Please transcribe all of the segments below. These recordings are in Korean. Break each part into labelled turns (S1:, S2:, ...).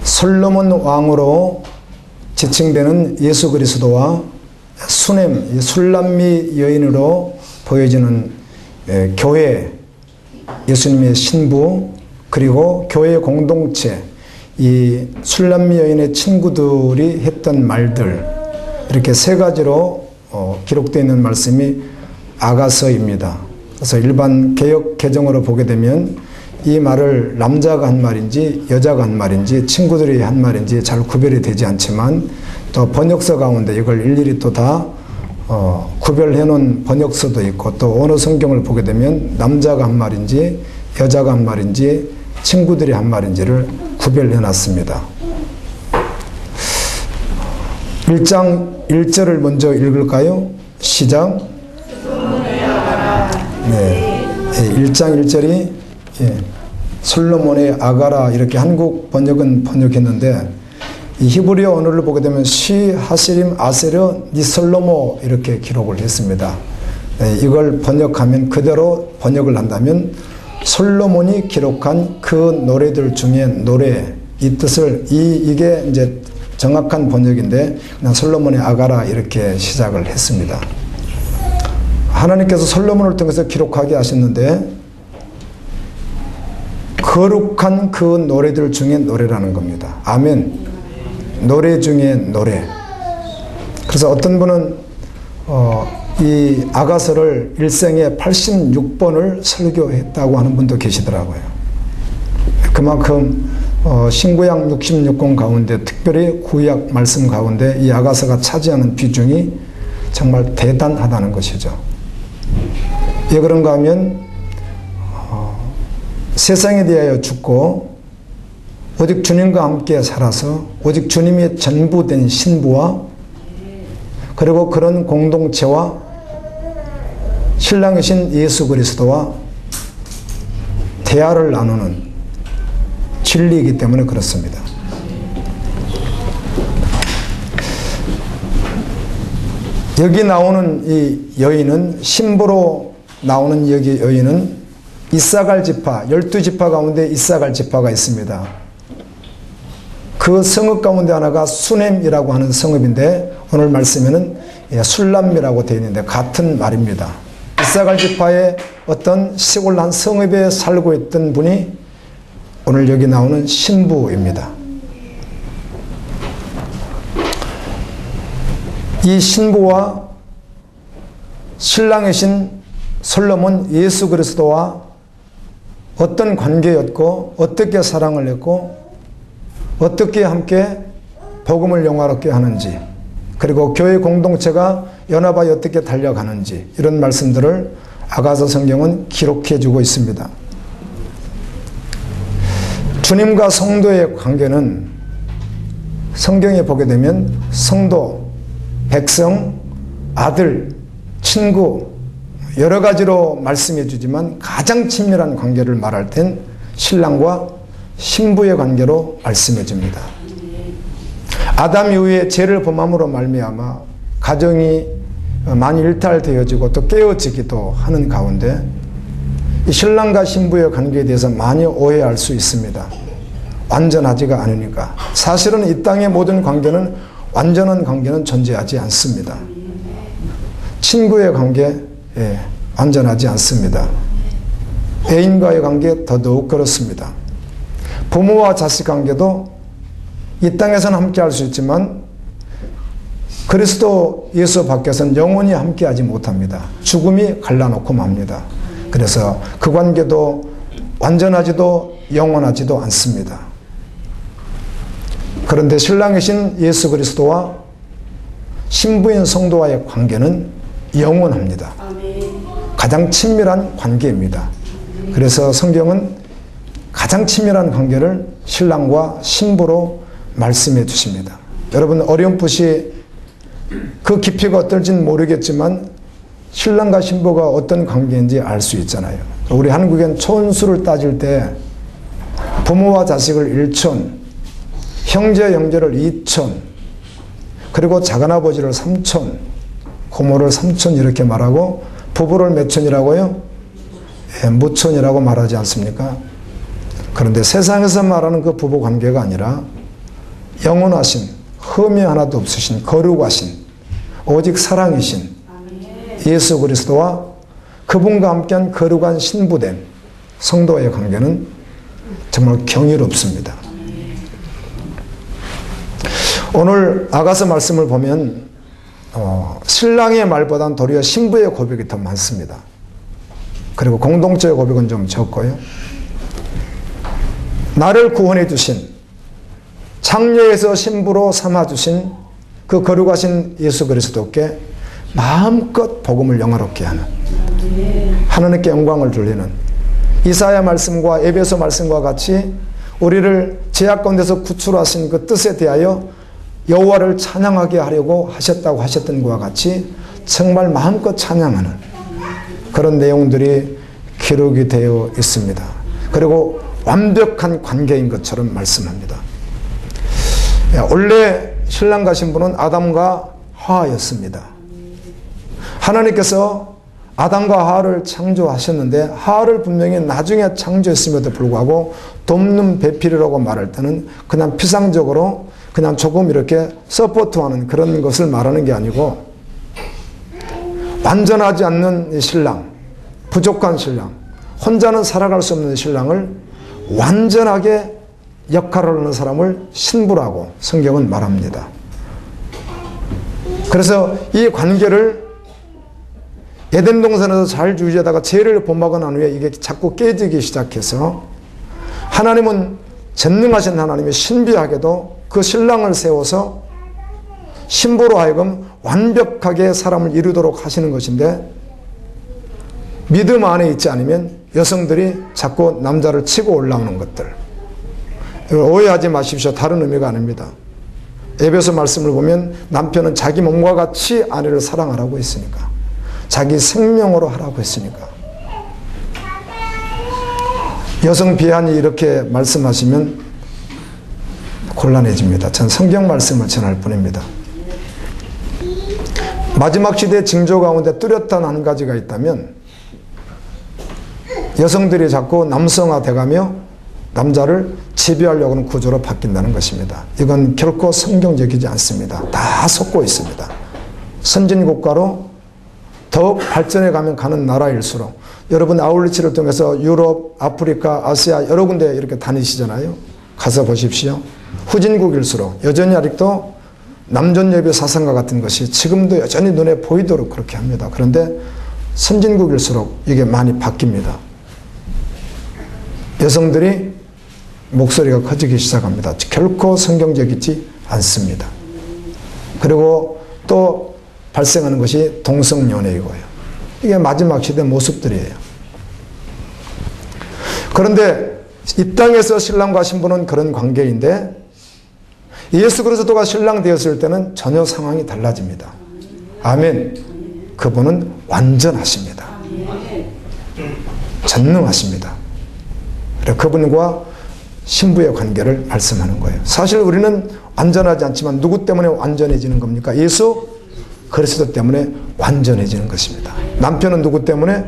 S1: 솔로몬 왕으로 지칭되는 예수 그리스도와 수냄, 술람미 여인으로 보여지는 교회, 예수님의 신부, 그리고 교회 공동체, 이 술람미 여인의 친구들이 했던 말들, 이렇게 세 가지로 기록되어 있는 말씀이 아가서입니다. 그래서 일반 개역 개정으로 보게 되면 이 말을 남자가 한 말인지 여자가 한 말인지 친구들이 한 말인지 잘 구별이 되지 않지만, 또 번역서 가운데 이걸 일일이 또 다 구별해 놓은 번역서도 있고, 또 어느 성경을 보게 되면 남자가 한 말인지 여자가 한 말인지 친구들이 한 말인지를 구별해 놨습니다. 1장 1절을 먼저 읽을까요? 시작. 네. 1장 1절이 솔로몬의 아가라, 이렇게 한국 번역은 번역했는데, 이 히브리어 언어를 보게 되면 시 하시림 아세르 니솔로모 이렇게 기록을 했습니다. 이걸 번역하면, 그대로 번역을 한다면 솔로몬이 기록한 그 노래들 중에 노래, 이 뜻을, 이게 이제 정확한 번역인데, 그냥 솔로몬의 아가라 이렇게 시작을 했습니다. 하나님께서 솔로몬을 통해서 기록하게 하셨는데, 거룩한 그 노래들 중에 노래라는 겁니다. 아멘. 노래 중에 노래. 그래서 어떤 분은 이 아가서를 일생에 86번을 설교했다고 하는 분도 계시더라고요. 그만큼 신구약 66권 가운데, 특별히 구약 말씀 가운데 이 아가서가 차지하는 비중이 정말 대단하다는 것이죠. 왜 그런가 하면 세상에 대하여 죽고 오직 주님과 함께 살아서 오직 주님이 전부 된 신부와, 그리고 그런 공동체와 신랑이신 예수 그리스도와 대화를 나누는 진리이기 때문에 그렇습니다. 여기 나오는 이 여인은, 신부로 나오는 여기 여인은 이사갈 지파, 12지파 가운데 이사갈 지파가 있습니다. 그 성읍 가운데 하나가 수넴이라고 하는 성읍인데, 오늘 말씀에는 술람미라고 되어 있는데 같은 말입니다. 이사갈 지파의 어떤 시골 한 성읍에 살고 있던 분이 오늘 여기 나오는 신부입니다. 이 신부와 신랑이신 솔로몬 예수 그리스도와 어떤 관계였고, 어떻게 사랑을 했고, 어떻게 함께 복음을 영화롭게 하는지, 그리고 교회 공동체가 연합하여 어떻게 달려가는지, 이런 말씀들을 아가서 성경은 기록해 주고 있습니다. 주님과 성도의 관계는 성경에 보게 되면 성도, 백성, 아들, 친구, 여러 가지로 말씀해 주지만 가장 친밀한 관계를 말할 땐 신랑과 신부의 관계로 말씀해 줍니다. 아담 이후에 죄를 범함으로 말미암아 가정이 많이 일탈되어지고 또 깨어지기도 하는 가운데, 이 신랑과 신부의 관계에 대해서 많이 오해할 수 있습니다. 완전하지가 않으니까. 사실은 이 땅의 모든 관계는 완전한 관계는 존재하지 않습니다. 친구의 관계, 완전하지 않습니다. 애인과의 관계 더더욱 그렇습니다. 부모와 자식 관계도 이 땅에서는 함께 할 수 있지만 그리스도 예수 밖에서는 영원히 함께 하지 못합니다. 죽음이 갈라놓고 맙니다. 그래서 그 관계도 완전하지도 영원하지도 않습니다. 그런데 신랑이신 예수 그리스도와 신부인 성도와의 관계는 영원합니다. 가장 친밀한 관계입니다. 그래서 성경은 가장 친밀한 관계를 신랑과 신부로 말씀해 주십니다. 여러분, 어렴풋이 그 깊이가 어떨지는 모르겠지만 신랑과 신부가 어떤 관계인지 알 수 있잖아요. 우리 한국엔 촌수를 따질 때 부모와 자식을 1촌, 형제 형제를 2촌, 그리고 작은아버지를 3촌, 고모를 3촌 이렇게 말하고, 부부를 몇 촌이라고요? 무촌이라고 말하지 않습니까? 그런데 세상에서 말하는 그 부부 관계가 아니라 영원하신, 흠이 하나도 없으신, 거룩하신, 오직 사랑이신 예수 그리스도와 그분과 함께한 거룩한 신부됨, 성도의 관계는 정말 경이롭습니다. 오늘 아가서 말씀을 보면 신랑의 말보다는 도리어 신부의 고백이 더 많습니다. 그리고 공동체의 고백은 좀 적고요. 나를 구원해 주신, 창녀에서 신부로 삼아주신 그 거룩하신 예수 그리스도께 마음껏 복음을 영화롭게 하는, 하나님께 영광을 돌리는 이사야 말씀과 에베소 말씀과 같이 우리를 죄악 가운데서 구출하신 그 뜻에 대하여 여호와를 찬양하게 하려고 하셨다고 하셨던 것과 같이 정말 마음껏 찬양하는 그런 내용들이 기록이 되어 있습니다. 그리고 완벽한 관계인 것처럼 말씀합니다. 원래 신랑과 신부는 아담과 하와였습니다. 하나님께서 아담과 하와를 창조하셨는데 하와를 분명히 나중에 창조했음에도 불구하고 돕는 배필이라고 말할 때는 그냥 피상적으로 그냥 조금 이렇게 서포트하는 그런 것을 말하는 게 아니고 완전하지 않는 신랑, 부족한 신랑, 혼자는 살아갈 수 없는 신랑을 완전하게 역할을 하는 사람을 신부라고 성경은 말합니다. 그래서 이 관계를 에덴 동산에서 잘 유지하다가 죄를 범하고 난 후에 이게 자꾸 깨지기 시작해서 하나님은 전능하신 하나님이 신비하게도 그 신랑을 세워서 신부로 하여금 완벽하게 사람을 이루도록 하시는 것인데 믿음 안에 있지 않으면 여성들이 자꾸 남자를 치고 올라오는 것들, 오해하지 마십시오. 다른 의미가 아닙니다. 에베소 말씀을 보면 남편은 자기 몸과 같이 아내를 사랑하라고 했으니까, 자기 생명으로 하라고 했으니까. 여성 비한이 이렇게 말씀하시면 곤란해집니다. 전 성경 말씀을 전할 뿐입니다. 마지막 시대의 징조 가운데 뚜렷한 한 가지가 있다면 여성들이 자꾸 남성화돼가며 남자를 지배하려고 하는 구조로 바뀐다는 것입니다. 이건 결코 성경적이지 않습니다. 다 속고 있습니다. 선진국가로 더욱 발전해 가는 나라일수록, 여러분 아울리치를 통해서 유럽, 아프리카, 아시아 여러 군데 이렇게 다니시잖아요. 가서 보십시오. 후진국일수록 여전히 아직도 남존여비 사상과 같은 것이 지금도 여전히 눈에 보이도록 그렇게 합니다. 그런데 선진국일수록 이게 많이 바뀝니다. 여성들이 목소리가 커지기 시작합니다. 결코 성경적이지 않습니다. 그리고 또 발생하는 것이 동성연애이고요. 이게 마지막 시대 모습들이에요. 그런데 이 땅에서 신랑과 신부는 그런 관계인데 예수 그리스도가 신랑 되었을 때는 전혀 상황이 달라집니다. 아멘. 그분은 완전하십니다. 전능하십니다. 그분과 신부의 관계를 말씀하는 거예요. 사실 우리는 완전하지 않지만 누구 때문에 완전해지는 겁니까? 예수 그리스도 때문에 완전해지는 것입니다. 남편은 누구 때문에?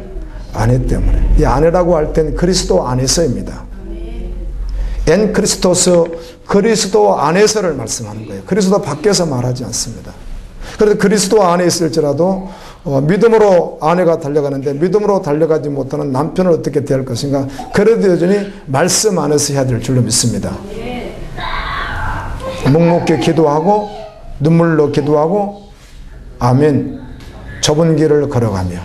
S1: 아내 때문에. 이 아내라고 할 땐 그리스도 안에서입니다. 엔 크리스토스, 그리스도 안에서를 말씀하는 거예요. 그리스도 밖에서 말하지 않습니다. 그래서 그리스도 안에 있을지라도 믿음으로 아내가 달려가는데 믿음으로 달려가지 못하는 남편을 어떻게 대할 것인가, 그래도 여전히 말씀 안에서 해야 될 줄로 믿습니다. 묵묵히 기도하고 눈물로 기도하고 아멘, 좁은 길을 걸어가며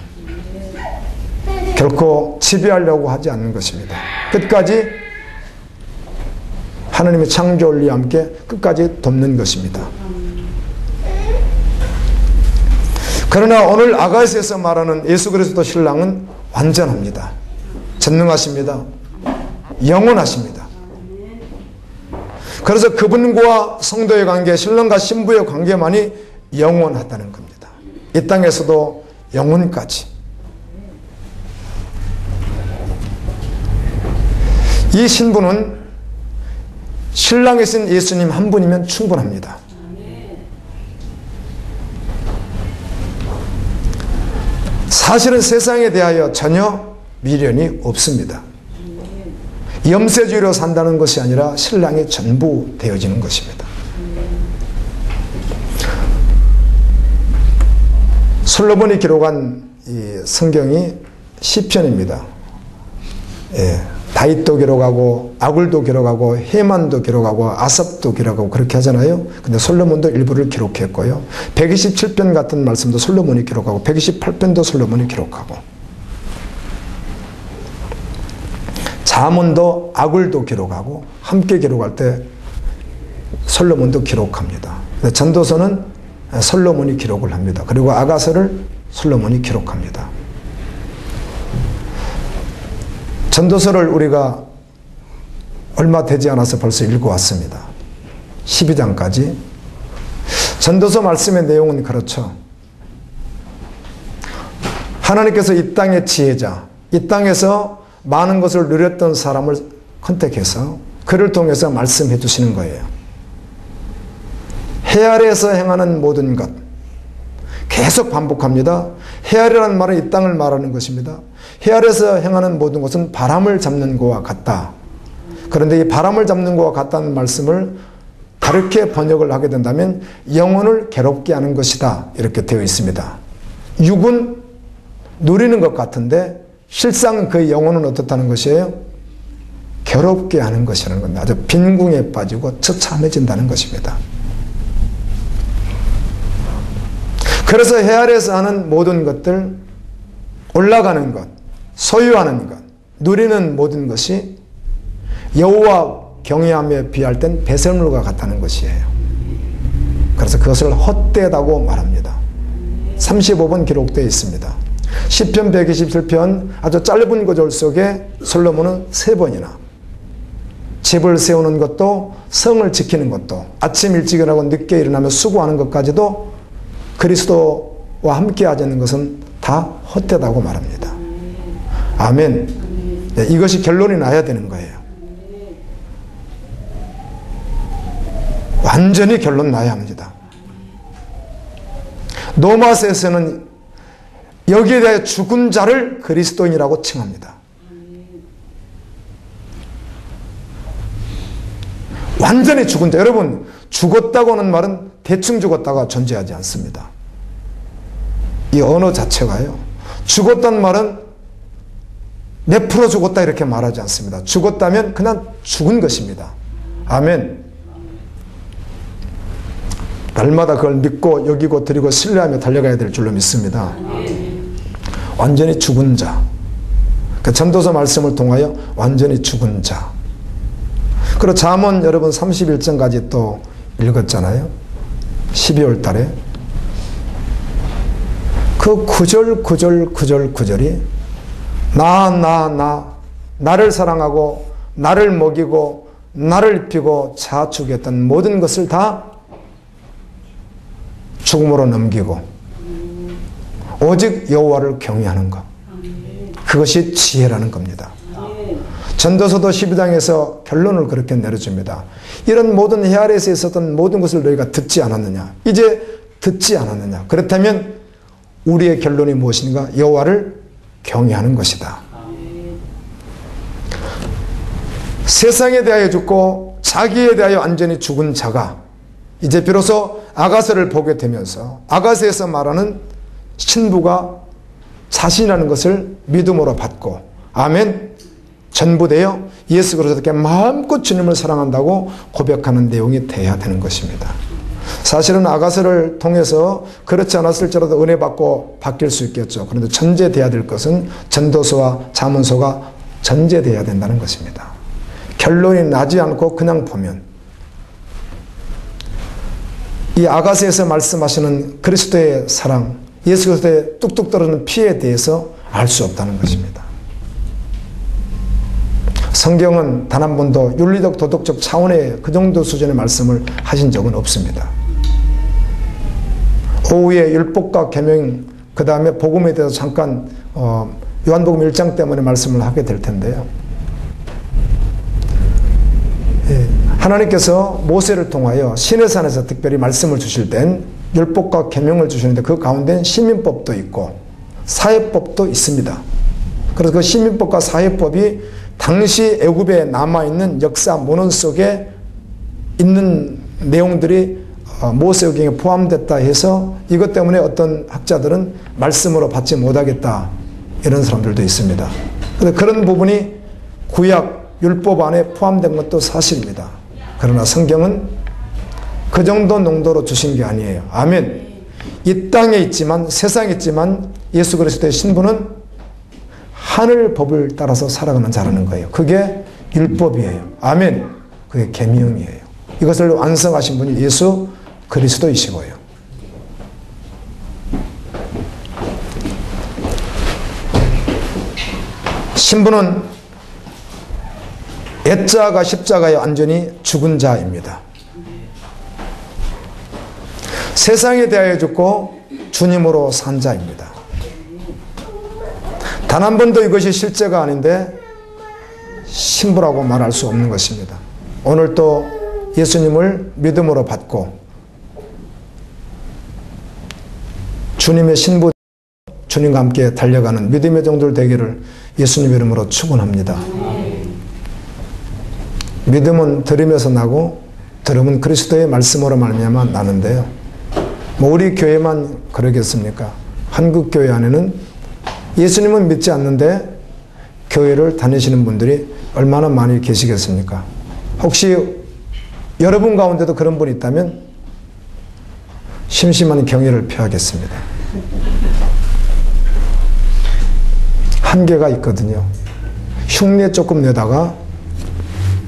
S1: 결코 지배하려고 하지 않는 것입니다. 끝까지 하나님의 창조원리와 함께 끝까지 돕는 것입니다. 그러나 오늘 아가서에서 말하는 예수 그리스도 신랑은 완전합니다. 전능하십니다. 영원하십니다. 그래서 그분과 성도의 관계, 신랑과 신부의 관계만이 영원하다는 겁니다. 이 땅에서도 영원까지. 이 신부는 신랑이신 예수님 한 분이면 충분합니다. 사실은 세상에 대하여 전혀 미련이 없습니다. 염세주의로 산다는 것이 아니라 신랑이 전부 되어지는 것입니다. 솔로몬이 기록한 이 성경이 시편입니다. 예, 다윗도 기록하고 아굴도 기록하고 헤만도 기록하고 아삽도 기록하고 그렇게 하잖아요. 근데 솔로몬도 일부를 기록했고요. 127편 같은 말씀도 솔로몬이 기록하고 128편도 솔로몬이 기록하고 잠언도 아굴도 기록하고 함께 기록할 때 솔로몬도 기록합니다. 전도서는 솔로몬이 기록을 합니다. 그리고 아가서를 솔로몬이 기록합니다. 전도서를 우리가 얼마 되지 않아서 벌써 읽어왔습니다. 12장까지. 전도서 말씀의 내용은 그렇죠. 하나님께서 이 땅의 지혜자, 이 땅에서 많은 것을 누렸던 사람을 컨택해서 그를 통해서 말씀해 주시는 거예요. 해 아래에서 행하는 모든 것. 계속 반복합니다. 해 아래라는 말은 이 땅을 말하는 것입니다. 해 아래에서 행하는 모든 것은 바람을 잡는 것과 같다. 그런데 이 바람을 잡는 것과 같다는 말씀을 다르게 번역을 하게 된다면 영혼을 괴롭게 하는 것이다. 이렇게 되어 있습니다. 육은 누리는 것 같은데 실상 그 영혼은 어떻다는 것이에요? 괴롭게 하는 것이라는 겁니다. 아주 빈궁에 빠지고 처참해진다는 것입니다. 그래서 해 아래에서 하는 모든 것들, 올라가는 것, 소유하는 것, 누리는 모든 것이 여호와 경외함에 비할 땐 배설물과 같다는 것이에요. 그래서 그것을 헛되다고 말합니다. 35번 기록되어 있습니다. 시편 127편 아주 짧은 구절 속에 솔로몬은 3번이나 집을 세우는 것도 성을 지키는 것도 아침 일찍 일어나고 늦게 일어나며 수고하는 것까지도 그리스도와 함께 하자는 것은 다 헛되다고 말합니다. 아멘. 네, 이것이 결론이 나야 되는 거예요. 완전히 결론 나야 합니다. 노마스에서는 여기에 대해 죽은 자를 그리스도인이라고 칭합니다. 완전히 죽은 자. 여러분, 죽었다고 하는 말은 대충 죽었다가 존재하지 않습니다. 이 언어 자체가요. 죽었다는 말은 몇 프로 죽었다 이렇게 말하지 않습니다. 죽었다면 그냥 죽은 것입니다. 아멘. 날마다 그걸 믿고 여기고 드리고 신뢰하며 달려가야 될 줄로 믿습니다. 완전히 죽은 자. 그 전도서 말씀을 통하여 완전히 죽은 자. 그리고 잠언 여러분 31장까지 또 읽었잖아요. 12월 달에. 그 구절이 나를 사랑하고 나를 먹이고 나를 입히고 자축했던 모든 것을 다 죽음으로 넘기고 오직 여호와를 경외하는 것. 그것이 지혜라는 겁니다. 전도서도 12장에서 결론을 그렇게 내려줍니다. 이런 모든 해 아래에서 있었던 모든 것을 너희가 듣지 않았느냐? 이제 듣지 않았느냐? 그렇다면 우리의 결론이 무엇인가? 여호와를 경외하는 것이다. 세상에 대하여 죽고 자기에 대하여 완전히 죽은 자가 이제 비로소 아가서를 보게 되면서 아가서에서 말하는 신부가 자신이라는 것을 믿음으로 받고 아멘 전부되어 예수 그리스도께 마음껏 주님을 사랑한다고 고백하는 내용이 돼야 되는 것입니다. 사실은 아가서를 통해서 그렇지 않았을지라도 은혜 받고 바뀔 수 있겠죠. 그런데 전제돼야 될 것은 전도서와 잠언서가 전제돼야 된다는 것입니다. 결론이 나지 않고 그냥 보면 이 아가서에서 말씀하시는 그리스도의 사랑, 예수 그리스도의 뚝뚝 떨어지는 피에 대해서 알 수 없다는 것입니다. 성경은 단 한 번도 윤리적 도덕적 차원의 그 정도 수준의 말씀을 하신 적은 없습니다. 오후에 율법과 계명 그 다음에 복음에 대해서 잠깐 요한복음 1장 때문에 말씀을 하게 될 텐데요. 하나님께서 모세를 통하여 시내산에서 특별히 말씀을 주실 땐 율법과 계명을 주시는데 그 가운데는 시민법도 있고 사회법도 있습니다. 그래서 그 시민법과 사회법이 당시 애굽에 남아있는 역사 문헌 속에 있는 내용들이 모세오경에 포함됐다 해서 이것 때문에 어떤 학자들은 말씀으로 받지 못하겠다 이런 사람들도 있습니다. 그런데 그런 부분이 구약 율법 안에 포함된 것도 사실입니다. 그러나 성경은 그 정도 농도로 주신 게 아니에요. 아멘. 이 땅에 있지만 세상에 있지만 예수 그리스도의 신분은 하늘 법을 따라서 살아가는 자라는 거예요. 그게 율법이에요. 아멘. 그게 계명이에요. 이것을 완성하신 분이 예수 그리스도이시고요. 신분은 애자가 십자가에 완전히 죽은 자입니다. 세상에 대하여 죽고 주님으로 산 자입니다. 단 한 번도 이것이 실제가 아닌데 신부라고 말할 수 없는 것입니다. 오늘 또 예수님을 믿음으로 받고 주님의 신부 주님과 함께 달려가는 믿음의 종들 되기를 예수님 이름으로 축원합니다. 믿음은 들음에서 나고 들음은 그리스도의 말씀으로 말미암아 나는데요. 뭐 우리 교회만 그러겠습니까? 한국 교회 안에는 예수님은 믿지 않는데 교회를 다니시는 분들이 얼마나 많이 계시겠습니까? 혹시 여러분 가운데도 그런 분이 있다면 심심한 경의를 표하겠습니다. 한계가 있거든요. 흉내 조금 내다가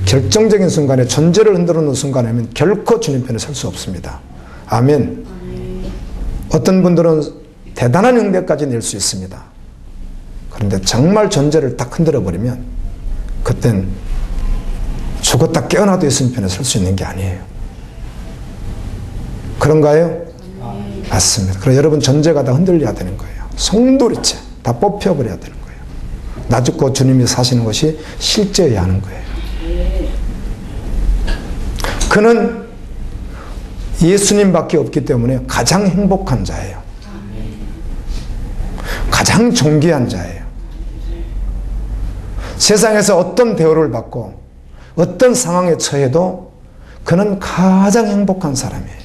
S1: 결정적인 순간에 존재를 흔들어 놓는 순간에는 결코 주님 편에 설 수 없습니다. 아멘. 어떤 분들은 대단한 흉내까지 낼 수 있습니다. 그런데 정말 존재를 딱 흔들어 버리면 그땐 죽었다 깨어나도 예수님 편에 설 수 있는 게 아니에요. 그런가요? 맞습니다. 그래서 여러분 존재가 다 흔들려야 되는 거예요. 송두리째 다 뽑혀버려야 되는 거예요. 나 죽고 주님이 사시는 것이 실제여야 하는 거예요. 그는 예수님밖에 없기 때문에 가장 행복한 자예요. 가장 존귀한 자예요. 세상에서 어떤 대우를 받고 어떤 상황에 처해도 그는 가장 행복한 사람이에요.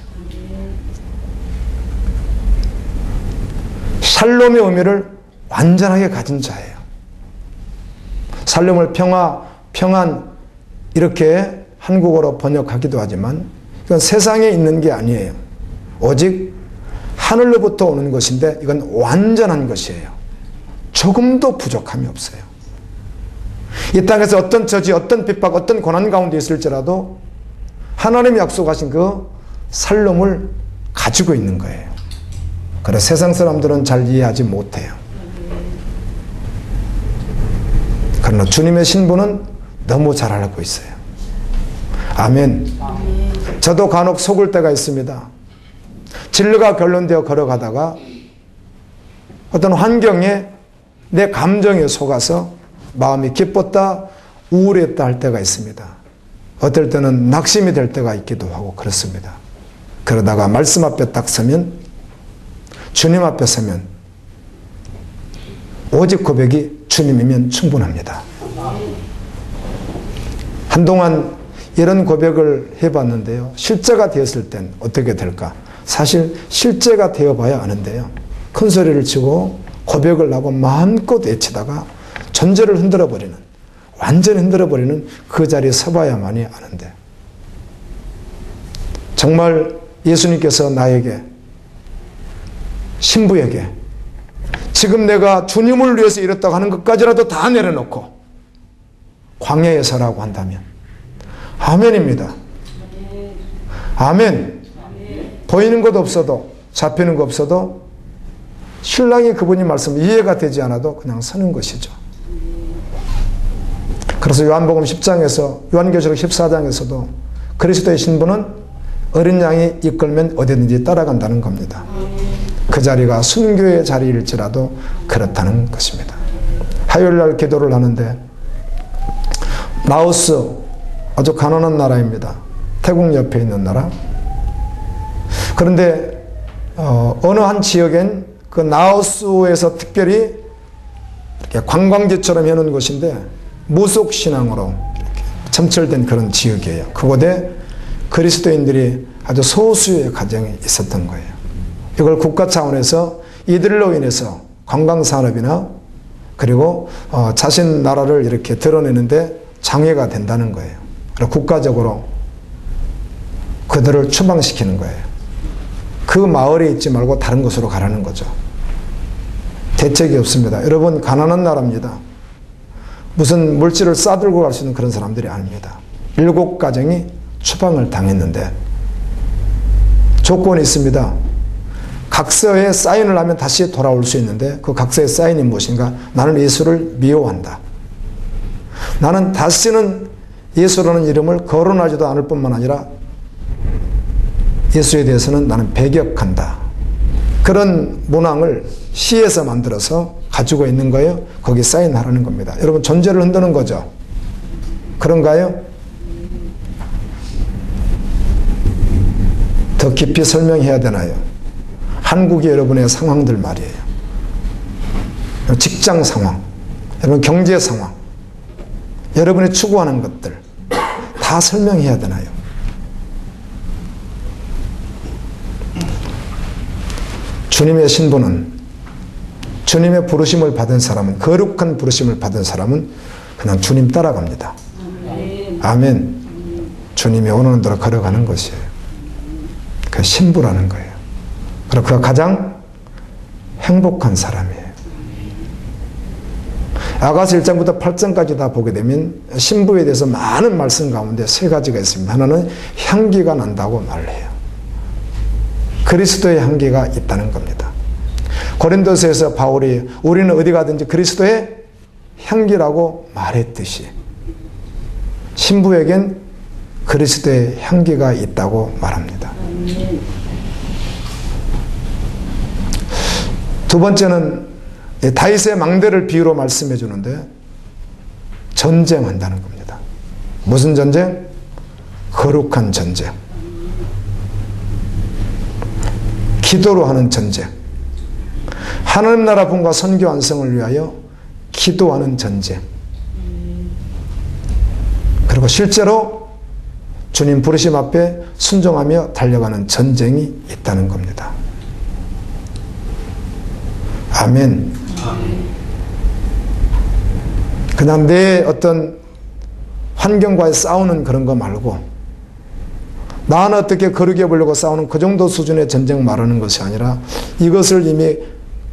S1: 샬롬의 의미를 완전하게 가진 자예요. 샬롬을 평안 이렇게 한국어로 번역하기도 하지만 이건 세상에 있는 게 아니에요. 오직 하늘로부터 오는 것인데 이건 완전한 것이에요. 조금도 부족함이 없어요. 이 땅에서 어떤 저지, 어떤 핍박, 어떤 고난 가운데 있을지라도 하나님이 약속하신 그 샬롬을 가지고 있는 거예요. 그래서 세상 사람들은 잘 이해하지 못해요. 그러나 주님의 신분은 너무 잘 알고 있어요. 아멘. 저도 간혹 속을 때가 있습니다. 진리가 결론되어 걸어가다가 어떤 환경에 내 감정에 속아서 마음이 기뻤다, 우울했다 할 때가 있습니다. 어떨 때는 낙심이 될 때가 있기도 하고 그렇습니다. 그러다가 말씀 앞에 딱 서면, 주님 앞에 서면 오직 고백이 주님이면 충분합니다. 한동안 이런 고백을 해봤는데요. 실제가 되었을 땐 어떻게 될까? 사실 실제가 되어봐야 아는데요. 큰 소리를 치고 고백을 하고 마음껏 외치다가 존재를 흔들어버리는, 완전히 흔들어버리는 그 자리에 서봐야만이 아는데, 정말 예수님께서 나에게, 신부에게 지금 내가 주님을 위해서 이랬다고 하는 것까지라도 다 내려놓고 광야에 서라고 한다면 아멘입니다. 아멘. 보이는 것 없어도, 잡히는 것 없어도 신랑이 그분이 말씀 이해가 되지 않아도 그냥 서는 것이죠. 그래서 요한복음 10장에서, 요한계시록 14장에서도 그리스도의 신분은 어린 양이 이끌면 어디든지 따라간다는 겁니다. 그 자리가 순교의 자리일지라도 그렇다는 것입니다. 화요일날 기도를 하는데 라오스, 아주 가난한 나라입니다. 태국 옆에 있는 나라. 그런데 어느 한 지역엔 그 라오스에서 특별히 이렇게 관광지처럼 해놓은 곳인데 무속신앙으로 이렇게 점철된 그런 지역이에요. 그곳에 그리스도인들이 아주 소수의 가정이 있었던 거예요. 이걸 국가 차원에서 이들로 인해서 관광산업이나 그리고 자신 나라를 이렇게 드러내는데 장애가 된다는 거예요. 그래서 국가적으로 그들을 추방시키는 거예요. 그 마을에 있지 말고 다른 곳으로 가라는 거죠. 대책이 없습니다. 여러분, 가난한 나라입니다. 무슨 물질을 싸들고 갈 수 있는 그런 사람들이 아닙니다. 7가정이 추방을 당했는데 조건이 있습니다. 각서에 사인을 하면 다시 돌아올 수 있는데 그 각서의 사인이 무엇인가? 나는 예수를 미워한다. 나는 다시는 예수라는 이름을 거론하지도 않을 뿐만 아니라 예수에 대해서는 나는 배격한다. 그런 문항을 시에서 만들어서 가지고 있는 거예요. 거기 사인하라는 겁니다. 여러분, 존재를 흔드는 거죠. 그런가요? 더 깊이 설명해야 되나요? 한국의 여러분의 상황들 말이에요. 직장 상황, 여러분 경제 상황, 여러분이 추구하는 것들 다 설명해야 되나요? 주님의 신분은, 주님의 부르심을 받은 사람은, 거룩한 부르심을 받은 사람은 그냥 주님 따라갑니다. 아멘. 주님이 오는 대로 걸어가는 것이에요. 그 신부라는 거예요. 그리고 그가 가장 행복한 사람이에요. 아가서 1장부터 8장까지 다 보게 되면 신부에 대해서 많은 말씀 가운데 3가지가 있습니다. 하나는 향기가 난다고 말을 해요. 그리스도의 향기가 있다는 겁니다. 고린도서에서 바울이 우리는 어디 가든지 그리스도의 향기라고 말했듯이 신부에겐 그리스도의 향기가 있다고 말합니다. 두 번째는 다윗의 망대를 비유로 말씀해 주는데 전쟁한다는 겁니다. 무슨 전쟁? 거룩한 전쟁. 기도로 하는 전쟁. 하나님 나라 분과 선교 완성을 위하여 기도하는 전쟁. 그리고 실제로 주님 부르심 앞에 순종하며 달려가는 전쟁이 있다는 겁니다. 아멘. 그냥 내 어떤 환경과의 싸우는 그런 거 말고 나는 어떻게 거룩해 보려고 싸우는 그 정도 수준의 전쟁 말하는 것이 아니라 이것을 이미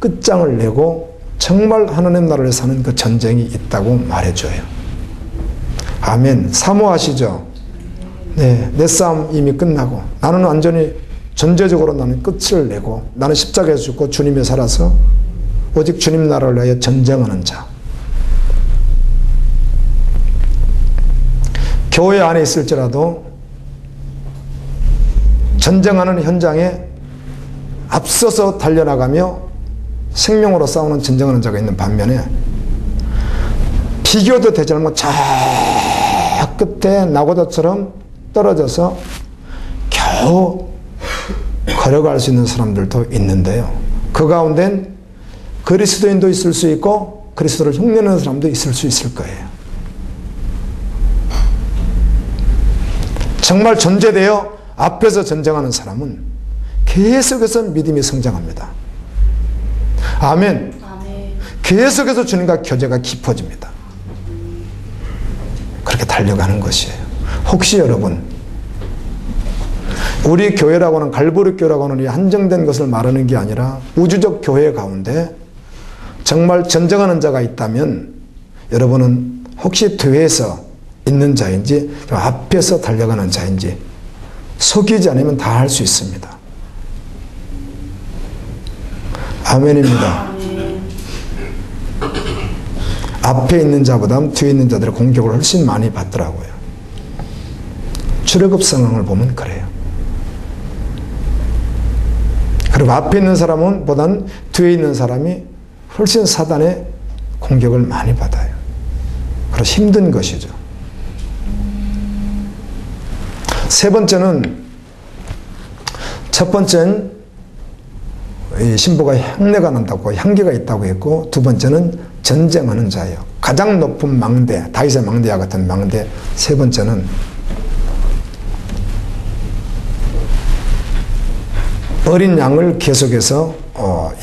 S1: 끝장을 내고 정말 하나님 나라를 사는 그 전쟁이 있다고 말해줘요. 아멘. 사모하시죠? 네, 내 싸움 이미 끝나고 나는 완전히 전제적으로 나는 끝을 내고 나는 십자가에서 죽고 주님에 살아서 오직 주님 나라를 위하여 전쟁하는 자. 교회 안에 있을지라도 전쟁하는 현장에 앞서서 달려나가며 생명으로 싸우는 전쟁하는 자가 있는 반면에 비교도 되지 않으면 저 끝에 나고자처럼 떨어져서 겨우 걸어갈 수 있는 사람들도 있는데요. 그 가운데는 그리스도인도 있을 수 있고 그리스도를 흉내내는 사람도 있을 수 있을 거예요. 정말 전제되어 앞에서 전쟁하는 사람은 계속해서 믿음이 성장합니다. 아멘. 계속해서 주님과 교제가 깊어집니다. 그렇게 달려가는 것이에요. 혹시 여러분, 우리 교회라고는 갈보리 교회라고 하는 이 한정된 것을 말하는 게 아니라 우주적 교회 가운데 정말 전쟁하는 자가 있다면 여러분은 혹시 뒤에서 있는 자인지 앞에서 달려가는 자인지 속이지 않으면 다 할 수 있습니다. 아멘입니다. 앞에 있는 자보다 뒤에 있는 자들의 공격을 훨씬 많이 받더라고요. 출애굽 상황을 보면 그래요. 그리고 앞에 있는 사람은 보다는 뒤에 있는 사람이 훨씬 사단의 공격을 많이 받아요. 그래서 힘든 것이죠. 세 번째는, 첫 번째는 이 신부가 향내가 난다고, 향기가 있다고 했고, 두 번째는 전쟁하는 자예요. 가장 높은 망대, 다윗의 망대와 같은 망대. 세 번째는 어린 양을 계속해서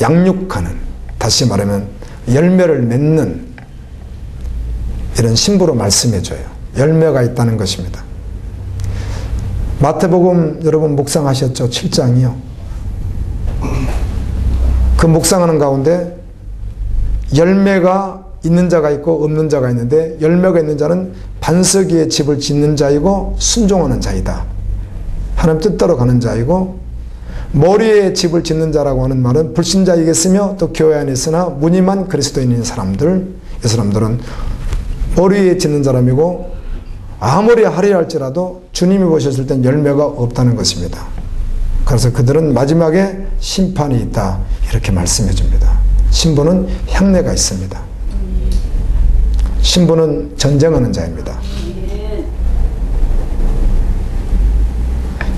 S1: 양육하는, 다시 말하면 열매를 맺는 이런 신부로 말씀해줘요. 열매가 있다는 것입니다. 마태복음 여러분 묵상하셨죠? 7장이요. 그 묵상하는 가운데 열매가 있는 자가 있고 없는 자가 있는데, 열매가 있는 자는 반석 위에 집을 짓는 자이고 순종하는 자이다. 하나님 뜻대로 가는 자이고, 머리에 집을 짓는 자라고 하는 말은 불신자이겠으며 또 교회 안에 있으나 무늬만 그리스도인인 사람들, 이 사람들은 머리에 짓는 사람이고 아무리 하려 할지라도 주님이 보셨을 땐 열매가 없다는 것입니다. 그래서 그들은 마지막에 심판이 있다, 이렇게 말씀해 줍니다. 신부는 향례가 있습니다. 신부는 전쟁하는 자입니다.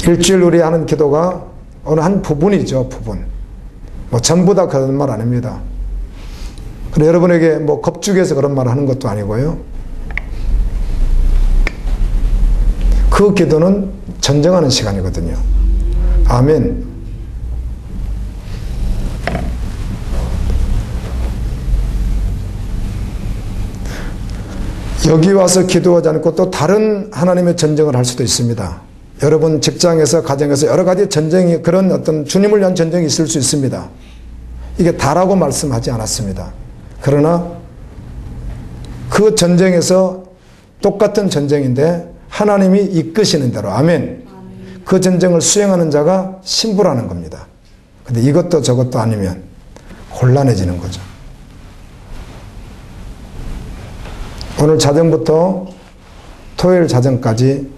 S1: 일주일 우리 하는 기도가 어느 한 부분이죠, 부분. 뭐 전부 다 그런 말 아닙니다. 그래 여러분에게 뭐 겁주기해서 그런 말을 하는 것도 아니고요. 그 기도는 전쟁하는 시간이거든요. 아멘. 여기 와서 기도하지 않고 또 다른 하나님의 전쟁을 할 수도 있습니다. 여러분 직장에서 가정에서 여러 가지 전쟁이, 그런 어떤 주님을 위한 전쟁이 있을 수 있습니다. 이게 다라고 말씀하지 않았습니다. 그러나 그 전쟁에서 똑같은 전쟁인데 하나님이 이끄시는 대로, 아멘, 그 전쟁을 수행하는 자가 신부라는 겁니다. 근데 이것도 저것도 아니면 곤란해지는 거죠. 오늘 자정부터 토요일 자정까지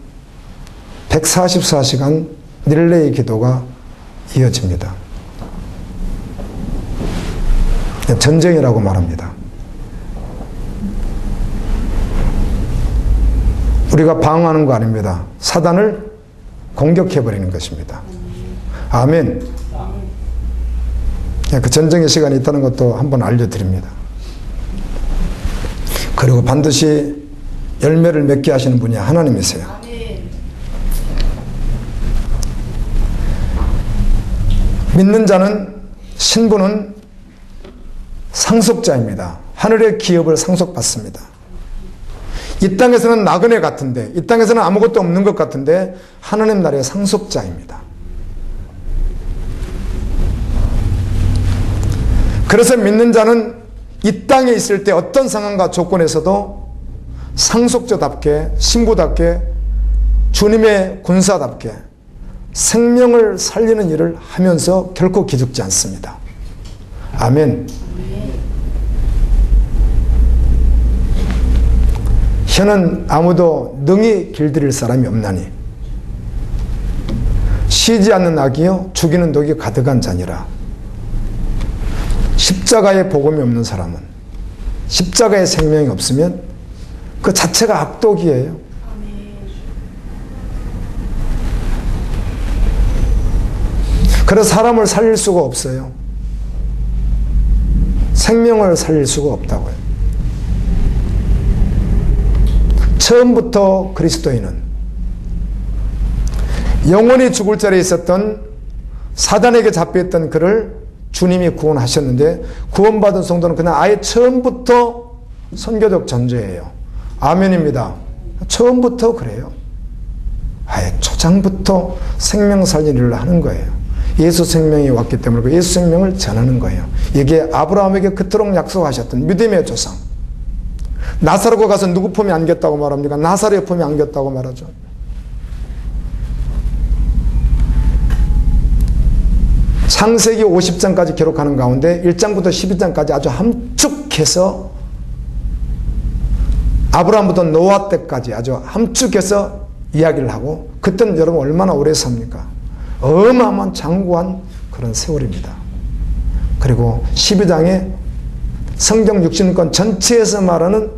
S1: 144시간 릴레이 기도가 이어집니다. 전쟁이라고 말합니다. 우리가 방어하는 거 아닙니다. 사단을 공격해버리는 것입니다. 아멘. 그 전쟁의 시간이 있다는 것도 한번 알려드립니다. 그리고 반드시 열매를 맺게 하시는 분이 하나님이세요. 믿는 자는, 신부는 상속자입니다. 하늘의 기업을 상속받습니다. 이 땅에서는 나그네 같은데, 이 땅에서는 아무것도 없는 것 같은데 하나님 나라의 상속자입니다. 그래서 믿는 자는 이 땅에 있을 때 어떤 상황과 조건에서도 상속자답게, 신부답게, 주님의 군사답게 생명을 살리는 일을 하면서 결코 기죽지 않습니다. 아멘. 혀는 아무도 능히 길들일 사람이 없나니 쉬지 않는 악이요 죽이는 독이 가득한 자니라. 십자가의 복음이 없는 사람은, 십자가의 생명이 없으면 그 자체가 악독이에요. 그래서 사람을 살릴 수가 없어요. 생명을 살릴 수가 없다고요. 처음부터 그리스도인은 영원히 죽을 자리에 있었던 사단에게 잡혀있던 그를 주님이 구원하셨는데, 구원받은 성도는 그냥 아예 처음부터 선교적 전제예요. 아멘입니다. 처음부터 그래요. 아예 초장부터 생명 살리는 일을 하는 거예요. 예수 생명이 왔기 때문에 그 예수 생명을 전하는 거예요. 이게 아브라함에게 그토록 약속하셨던 믿음의 조상. 나사로가 가서 누구 품에 안겼다고 말합니까? 나사로의 품에 안겼다고 말하죠. 창세기 50장까지 기록하는 가운데 1장부터 12장까지 아주 함축해서, 아브라함부터 노아 때까지 아주 함축해서 이야기를 하고, 그때는 여러분 얼마나 오래 삽니까? 어마어마한 장구한 그런 세월입니다. 그리고 12장에 성경 60권 전체에서 말하는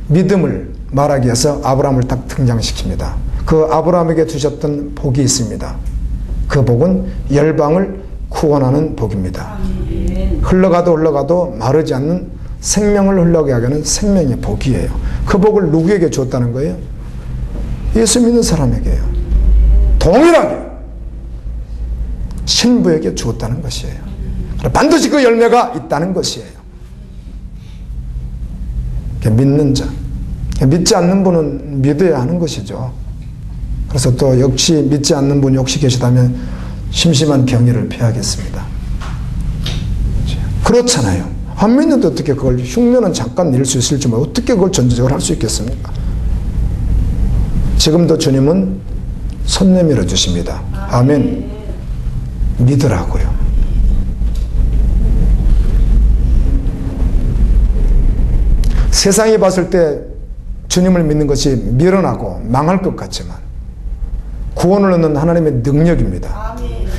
S1: 믿음을 말하기 위해서 아브라함을 딱 등장시킵니다. 그 아브라함에게 주셨던 복이 있습니다. 그 복은 열방을 구원하는 복입니다. 흘러가도 흘러가도 마르지 않는 생명을 흘러가게 하는 생명의 복이에요. 그 복을 누구에게 줬다는 거예요? 예수 믿는 사람에게요. 동일하게 신부에게 주었다는 것이에요. 반드시 그 열매가 있다는 것이에요. 믿는 자, 믿지 않는 분은 믿어야 하는 것이죠. 그래서 또 역시 믿지 않는 분이 혹시 계시다면 심심한 경의를 표하겠습니다. 그렇잖아요. 안 믿는데 어떻게 그걸 흉내는 잠깐 낼 수 있을지 어떻게 그걸 전제적으로 할 수 있겠습니까? 지금도 주님은 손 내밀어 주십니다. 아멘. 믿으라고요. 세상이 봤을 때 주님을 믿는 것이 미련하고 망할 것 같지만 구원을 얻는 하나님의 능력입니다.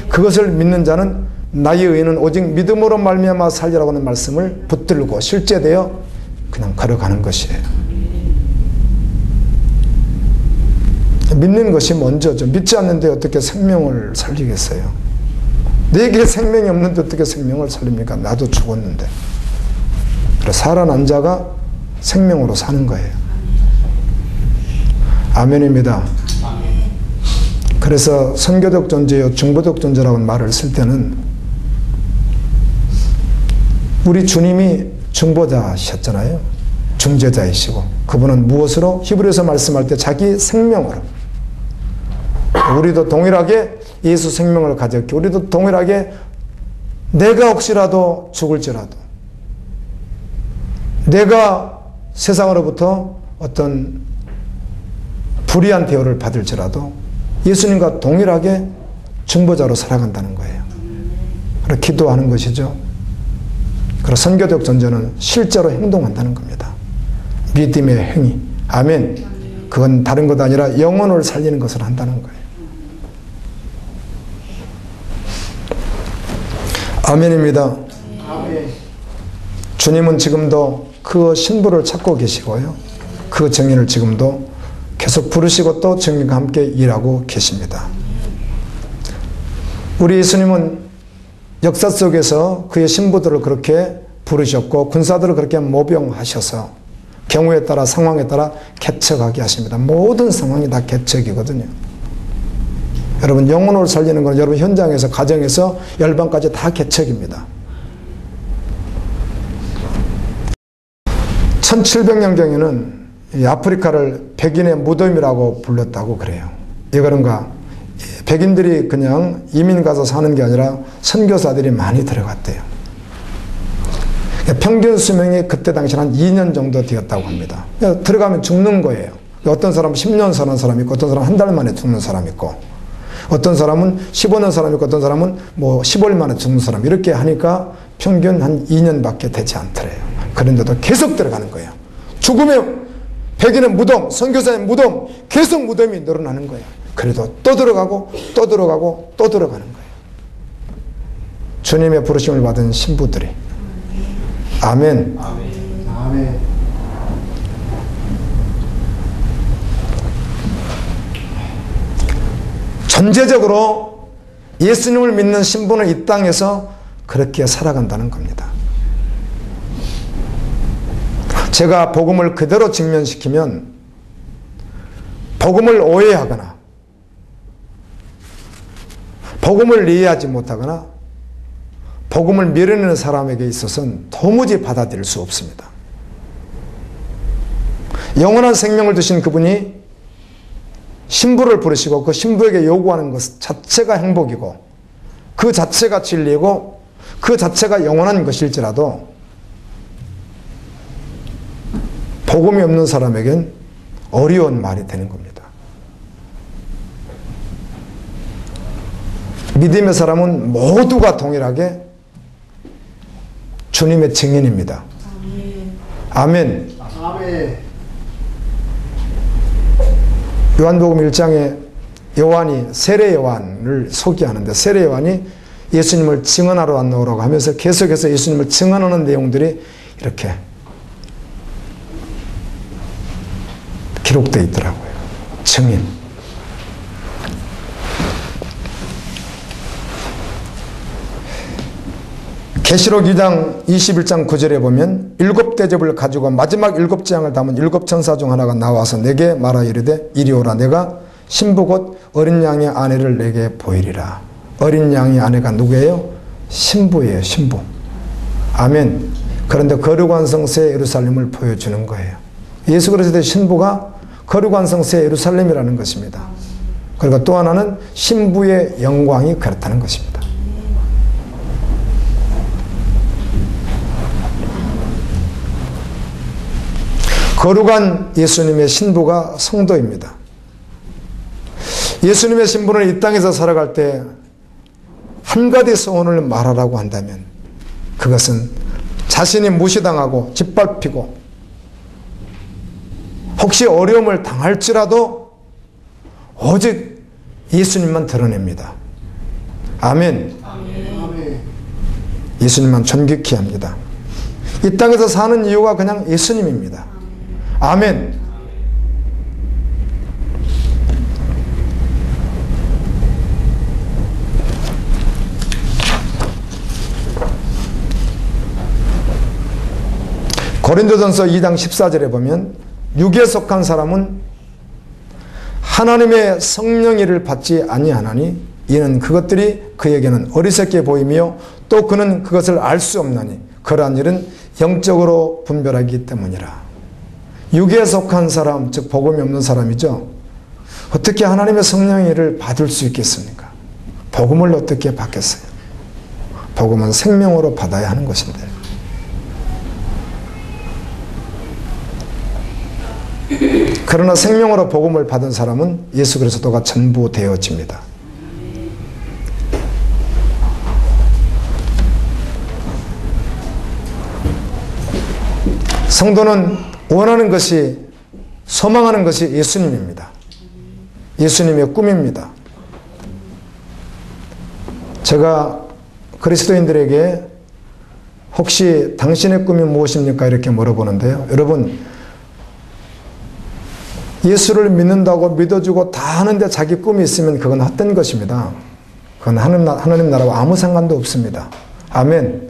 S1: 그것을 믿는 자는 나의 의는 오직 믿음으로 말미암아 살리라고 하는 말씀을 붙들고 실제되어 그냥 걸어가는 것이에요. 믿는 것이 먼저죠. 믿지 않는데 어떻게 생명을 살리겠어요? 내게 생명이 없는데 어떻게 생명을 살립니까? 나도 죽었는데. 그래서 살아난 자가 생명으로 사는 거예요. 아멘입니다. 그래서 선교적 존재요, 중보적 존재라고 말을 쓸 때는 우리 주님이 중보자셨잖아요. 중재자이시고 그분은 무엇으로? 히브리서 말씀할 때 자기 생명으로. 우리도 동일하게 예수 생명을 가졌기, 우리도 동일하게 내가 혹시라도 죽을지라도, 내가 세상으로부터 어떤 불의한 대우를 받을지라도 예수님과 동일하게 중보자로 살아간다는 거예요. 그래서 기도하는 것이죠. 그리고 선교적 존재는 실제로 행동한다는 겁니다. 믿음의 행위. 아멘. 그건 다른 것 아니라 영혼을 살리는 것을 한다는 거예요. 아멘입니다. 아멘. 주님은 지금도 그 신부를 찾고 계시고요. 그 증인을 지금도 계속 부르시고 또 증인과 함께 일하고 계십니다. 우리 예수님은 역사 속에서 그의 신부들을 그렇게 부르셨고 군사들을 그렇게 모병하셔서 경우에 따라 상황에 따라 개척하게 하십니다. 모든 상황이 다 개척이거든요. 여러분 영혼을 살리는 건 여러분 현장에서 가정에서 열방까지 다 개척입니다. 1700년경에는 이 아프리카를 백인의 무덤이라고 불렀다고 그래요. 이거는가 백인들이 그냥 이민 가서 사는 게 아니라 선교사들이 많이 들어갔대요. 평균 수명이 그때 당시는 한 2년 정도 되었다고 합니다. 들어가면 죽는 거예요. 어떤 사람은 10년 사는 사람이 있고 어떤 사람은 한 달 만에 죽는 사람이 있고 어떤 사람은 15년 사람이 있고 어떤 사람은 뭐 10월 만에 죽는 사람 이렇게 하니까 평균 한 2년밖에 되지 않더래요. 그런데도 계속 들어가는 거예요. 죽으면 백인의 무덤, 선교사의 무덤, 계속 무덤이 늘어나는 거예요. 그래도 또 들어가고 또 들어가고 또 들어가는 거예요. 주님의 부르심을 받은 신부들이. 아멘. 아멘. 아멘. 전제적으로 예수님을 믿는 신부는 이 땅에서 그렇게 살아간다는 겁니다. 제가 복음을 그대로 직면시키면 복음을 오해하거나 복음을 이해하지 못하거나 복음을 밀어내는 사람에게 있어서는 도무지 받아들일 수 없습니다. 영원한 생명을 주신 그분이 신부를 부르시고 그 신부에게 요구하는 것 자체가 행복이고 그 자체가 진리고 그 자체가 영원한 것일지라도 복음이 없는 사람에겐 어려운 말이 되는 겁니다. 믿음의 사람은 모두가 동일하게 주님의 증인입니다. 아멘. 아멘. 요한복음 1장에 요한이 세례 요한을 소개하는데 세례 요한이 예수님을 증언하러 왔노라고 하면서 계속해서 예수님을 증언하는 내용들이 이렇게 기록되어 있더라고요. 증인. 계시록 2장 21장 9절에 보면 7대접을 가지고 마지막 7장을 담은 7천사 중 하나가 나와서 내게 말하 이르되 이리 오라. 내가 신부 곧 어린 양의 아내를 내게 보이리라. 어린 양의 아내가 누구예요? 신부예요. 신부. 아멘. 그런데 거룩한 성세 예루살렘을 보여주는 거예요. 예수 그리스도의 신부가 거룩한 성세 예루살렘이라는 것입니다. 그리고 또 하나는 신부의 영광이 그렇다는 것입니다. 거룩한 예수님의 신부가 성도입니다. 예수님의 신부는 이 땅에서 살아갈 때 한 가지 소원을 말하라고 한다면 그것은 자신이 무시당하고 짓밟히고 혹시 어려움을 당할지라도 오직 예수님만 드러냅니다. 아멘. 예수님만 존귀케 합니다. 이 땅에서 사는 이유가 그냥 예수님입니다. 아멘. 고린도전서 2장 14절에 보면 육에 속한 사람은 하나님의 성령의를 받지 아니하나니 이는 그것들이 그에게는 어리석게 보이며 또 그는 그것을 알 수 없나니 그러한 일은 영적으로 분별하기 때문이라. 육에 속한 사람, 즉 복음이 없는 사람이죠. 어떻게 하나님의 성령의 일을 받을 수 있겠습니까? 복음을 어떻게 받겠어요? 복음은 생명으로 받아야 하는 것인데. 그러나 생명으로 복음을 받은 사람은 예수 그리스도가 전부 되어집니다. 성도는 원하는 것이, 소망하는 것이 예수님입니다. 예수님의 꿈입니다. 제가 그리스도인들에게 혹시 당신의 꿈이 무엇입니까? 이렇게 물어보는데요. 여러분, 예수를 믿는다고 믿어주고 다 하는데 자기 꿈이 있으면 그건 헛된 것입니다. 그건 하나님 나라와 아무 상관도 없습니다. 아멘.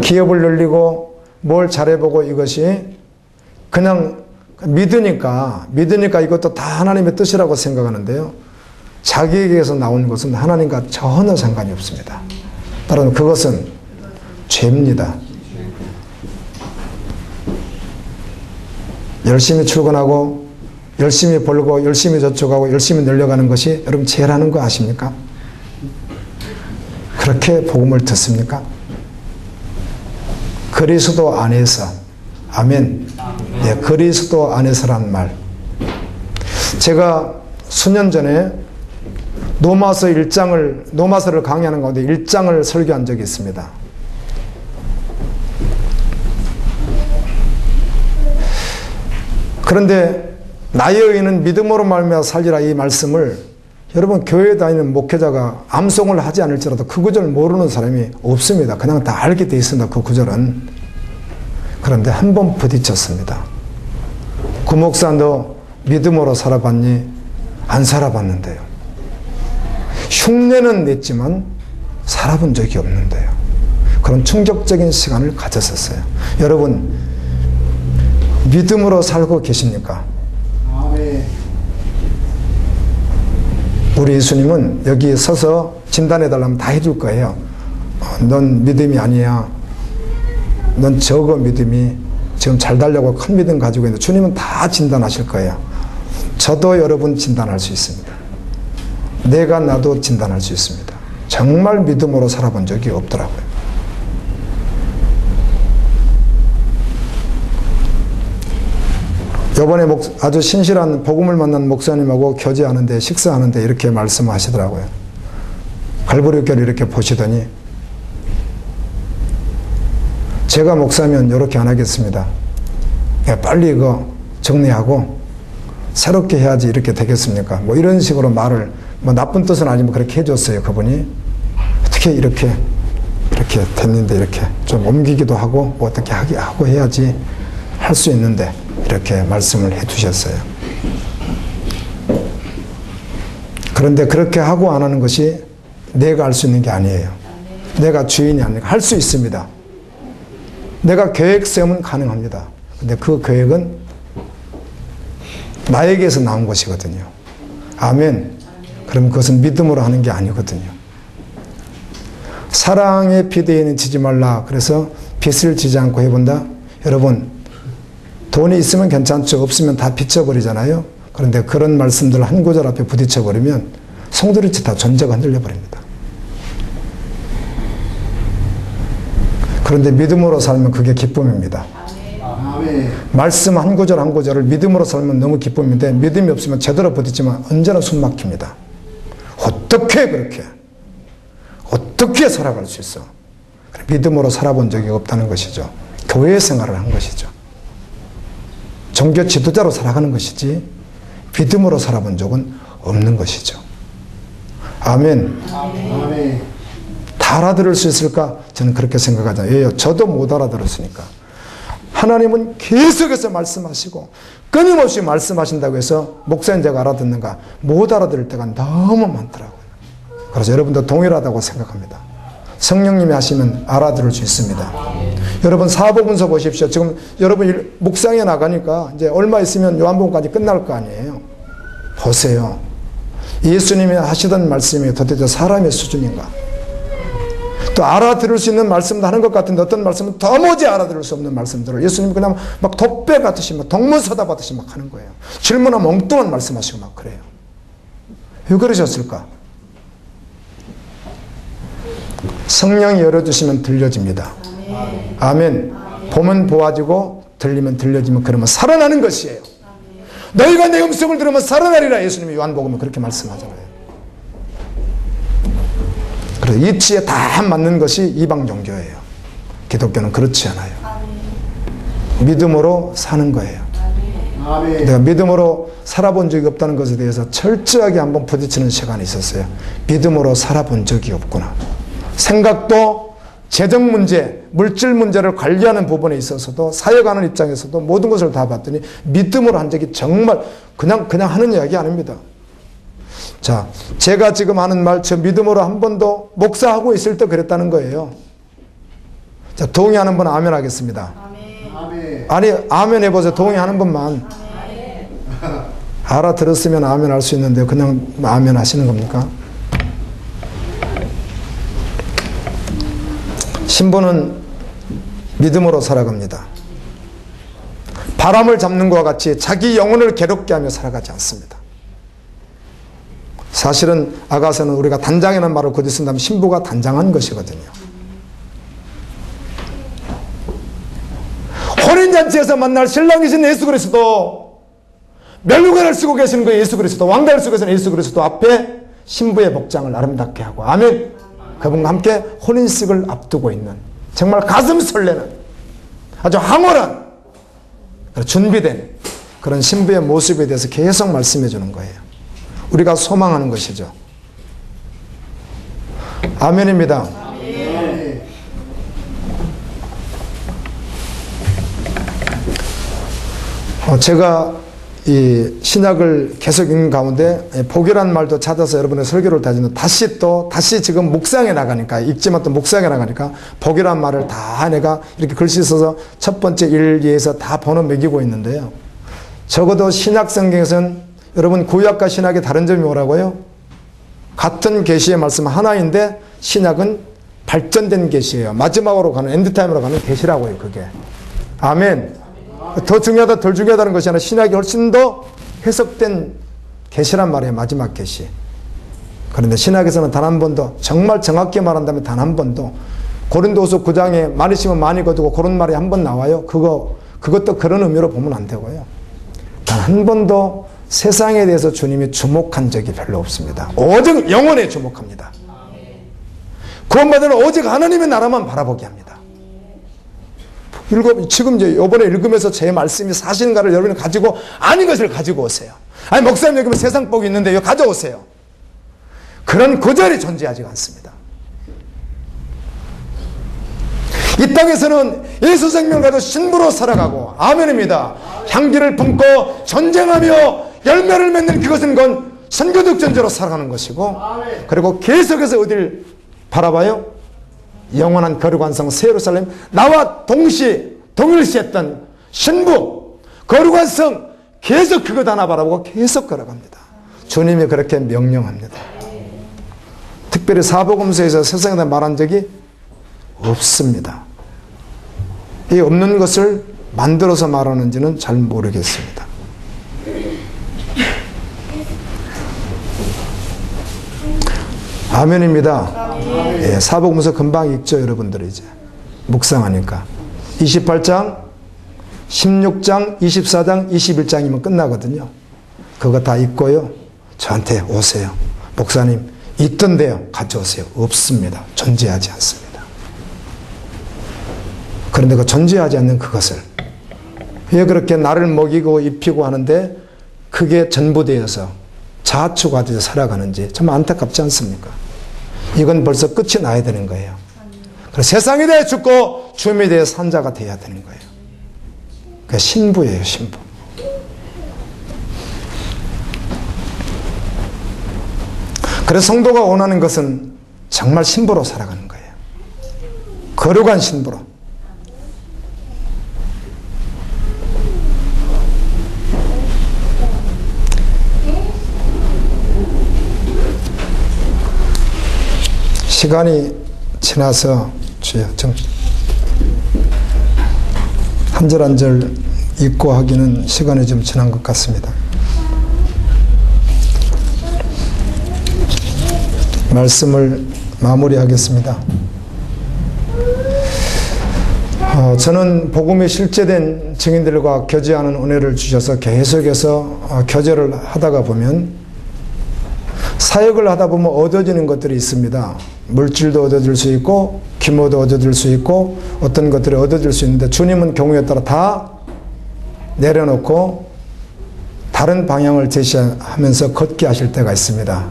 S1: 기업을 늘리고 뭘 잘해보고 이것이 그냥 믿으니까 이것도 다 하나님의 뜻이라고 생각하는데요. 자기에게서 나온 것은 하나님과 전혀 상관이 없습니다. 따라서 그것은 죄입니다. 열심히 출근하고 열심히 벌고 열심히 저축하고 열심히 늘려가는 것이 여러분 죄라는 거 아십니까? 그렇게 복음을 듣습니까? 그리스도 안에서, 아멘. 네, 그리스도 안에서란 말. 제가 수년 전에 노마서를 강의하는 가운데 1장을 설교한 적이 있습니다. 그런데 나의 의는 믿음으로 말미암아 살리라 이 말씀을 여러분 교회에 다니는 목회자가 암송을 하지 않을지라도 그 구절을 모르는 사람이 없습니다. 그냥 다 알게 돼 있습니다. 그 구절은. 그런데 한 번 부딪혔습니다. 구 목사 너 믿음으로 살아봤니? 안 살아봤는데요. 흉내는 냈지만 살아본 적이 없는데요. 그런 충격적인 시간을 가졌었어요. 여러분 믿음으로 살고 계십니까? 우리 예수님은 여기 서서 진단해달라면 다 해줄 거예요. 넌 믿음이 아니야. 넌 적어 믿음이 지금 잘 달려고 큰 믿음 가지고 있는데 주님은 다 진단하실 거예요. 저도 여러분 진단할 수 있습니다. 내가 나도 진단할 수 있습니다. 정말 믿음으로 살아본 적이 없더라고요. 이번에 아주 신실한 복음을 만난 목사님하고 교제하는데 식사하는데 이렇게 말씀하시더라고요. 갈보리교를 이렇게 보시더니 제가 목사면 이렇게 안 하겠습니다. 빨리 이거 정리하고 새롭게 해야지 이렇게 되겠습니까? 뭐 이런 식으로 말을 뭐 나쁜 뜻은 아니면 그렇게 해줬어요. 그분이 어떻게 이렇게 됐는데 이렇게 좀 옮기기도 하고 뭐 어떻게 하고 해야지 할 수 있는데 이렇게 말씀을 해 주셨어요. 그런데 그렇게 하고 안 하는 것이 내가 알 수 있는 게 아니에요. 내가 주인이 아니라 할 수 있습니다. 내가 계획 세우면 가능합니다. 근데 그 계획은 나에게서 나온 것이거든요. 아멘. 그럼 그것은 믿음으로 하는 게 아니거든요. 사랑의 비대에는 지지 말라. 그래서 빚을 지지 않고 해본다. 여러분, 돈이 있으면 괜찮죠. 없으면 다 빚져버리잖아요. 그런데 그런 말씀들 한 구절 앞에 부딪혀버리면 송두리째 다 존재가 흔들려버립니다. 그런데 믿음으로 살면 그게 기쁨입니다. 말씀 한 구절 한 구절을 믿음으로 살면 너무 기쁨인데 믿음이 없으면 제대로 부딪히면 언제나 숨 막힙니다. 어떻게 그렇게 어떻게 살아갈 수 있어? 믿음으로 살아본 적이 없다는 것이죠. 교회 생활을 한 것이죠. 종교 지도자로 살아가는 것이지 믿음으로 살아본 적은 없는 것이죠. 아멘. 아멘. 다 알아들을 수 있을까? 저는 그렇게 생각하잖아요. 왜요? 저도 못 알아들었으니까. 하나님은 계속해서 말씀하시고 끊임없이 말씀하신다고 해서 목사님 제가 알아듣는가? 못 알아들을 때가 너무 많더라고요. 그래서 여러분도 동일하다고 생각합니다. 성령님이 하시면 알아들을 수 있습니다. 여러분 사복음서 보십시오. 지금 여러분 묵상에 나가니까 이제 얼마 있으면 요한복음까지 끝날 거 아니에요. 보세요. 예수님이 하시던 말씀이 도대체 사람의 수준인가? 또 알아들을 수 있는 말씀도 하는 것 같은데 어떤 말씀은 도무지 알아들을 수 없는 말씀들을 예수님이 그냥 막 독배 같듯이 막 동문서답 하듯이 막 하는 거예요. 질문하면 엉뚱한 말씀하시고 막 그래요. 왜 그러셨을까? 성령이 열어주시면 들려집니다. 아멘. 보면 보아지고 들리면 들려지면 그러면 살아나는 것이에요. 너희가 내 음성을 들으면 살아나리라. 예수님이 요한복음에 그렇게 말씀하잖아요. 그래서 이치에 다 맞는 것이 이방 종교예요. 기독교는 그렇지 않아요. 믿음으로 사는 거예요. 내가 믿음으로 살아본 적이 없다는 것에 대해서 철저하게 한번 부딪히는 시간이 있었어요. 믿음으로 살아본 적이 없구나. 생각도 재정 문제, 물질 문제를 관리하는 부분에 있어서도 사역하는 입장에서도 모든 것을 다 봤더니 믿음으로 한 적이 정말 그냥 하는 이야기 아닙니다. 자, 제가 지금 하는 말, 저 믿음으로 한 번도 목사하고 있을 때 그랬다는 거예요. 자, 동의하는 분 아멘 하겠습니다. 아멘. 아니, 아멘 해보세요. 동의하는 분만. 아멘. 알아들었으면 아멘 할 수 있는데 그냥 아멘 하시는 겁니까? 신부는 믿음으로 살아갑니다. 바람을 잡는 것과 같이 자기 영혼을 괴롭게 하며 살아가지 않습니다. 사실은 아가서는 우리가 단장이라는 말을 굳이 쓴다면 신부가 단장한 것이거든요. 혼인잔치에서 만날 신랑이신 예수 그리스도, 멸류관을 쓰고 계시는 그 예수 그리스도, 왕관을 쓰고 계시는 예수 그리스도 앞에 신부의 복장을 아름답게 하고, 아멘. 그분과 함께 혼인식을 앞두고 있는 정말 가슴 설레는 아주 황홀한 준비된 그런 신부의 모습에 대해서 계속 말씀해 주는 거예요. 우리가 소망하는 것이죠. 아멘입니다. 아멘. 제가 이 신약을 계속 읽는 가운데 복이라는 말도 찾아서 여러분의 설교를 다시 지금 묵상에 나가니까 읽지만 또 묵상에 나가니까 복이라는 말을 다 내가 이렇게 글씨 써서 첫 번째 1, 2에서 다 번호 매기고 있는데요. 적어도 신약 성경에서는 여러분 구약과 신약의 다른 점이 뭐라고요? 같은 계시의 말씀 하나인데 신약은 발전된 계시예요. 마지막으로 가는 엔드타임으로 가는 계시라고요. 그게. 아멘. 더 중요하다 덜 중요하다는 것이 아니라 신약이 훨씬 더 해석된 계시란 말이에요. 마지막 계시. 그런데 신약에서는 단 한 번도 정말 정확히 말한다면 단 한 번도 고린도후서 9장에 많이 심으면 많이 거두고 그런 말이 한 번 나와요. 그것도 그런 의미로 보면 안 되고요. 단 한 번도 세상에 대해서 주님이 주목한 적이 별로 없습니다. 오직 영혼에 주목합니다. 구원받은 오직 하나님의 나라만 바라보게 합니다. 지금 이제 이번에 읽으면서 제 말씀이 사실인가를 여러분이 가지고 아닌 것을 가지고 오세요. 아니 목사님 여기 세상 복이 있는데 이거 가져오세요. 그런 구절이 존재하지 않습니다. 이 땅에서는 예수 생명 가지고 신부로 살아가고 아멘입니다. 향기를 품고 전쟁하며 열매를 맺는 그것은 건 선교적 전제로 살아가는 것이고 그리고 계속해서 어디를 바라봐요? 영원한 거룩한 성 새 예루살렘, 나와 동일시했던 신부 거룩한 성 계속 그것 하나 바라보고 계속 걸어갑니다. 주님이 그렇게 명령합니다. 특별히 사복음서에서 세상에다 말한 적이 없습니다. 이 없는 것을 만들어서 말하는지는 잘 모르겠습니다. 아멘입니다. 예, 사복음서 금방 읽죠, 여러분들 이제 묵상하니까. 28장, 16장, 24장, 21장이면 끝나거든요. 그거 다 읽고요. 저한테 오세요. 목사님, 있던데요. 가져오세요. 없습니다. 존재하지 않습니다. 그런데 그 존재하지 않는 그것을 왜 그렇게 나를 먹이고 입히고 하는데 그게 전부되어서 자아추가 되어 살아가는지 정말 안타깝지 않습니까? 이건 벌써 끝이 나야 되는 거예요. 그래서 세상에 대해 죽고 주님에 대해 산 자가 되어야 되는 거예요. 그게 신부예요, 신부. 그래서 성도가 원하는 것은 정말 신부로 살아가는 거예요. 거룩한 신부로. 시간이 지나서 주여 좀 한 절 한 절 읽고 하기는 시간이 좀 지난 것 같습니다. 말씀을 마무리하겠습니다. 저는 복음이 실제된 증인들과 교제하는 은혜를 주셔서 계속해서 교제를 하다가 보면 사역을 하다 보면 얻어지는 것들이 있습니다. 물질도 얻어질 수 있고 규모도 얻어질 수 있고 어떤 것들이 얻어질 수 있는데 주님은 경우에 따라 다 내려놓고 다른 방향을 제시하면서 걷게 하실 때가 있습니다.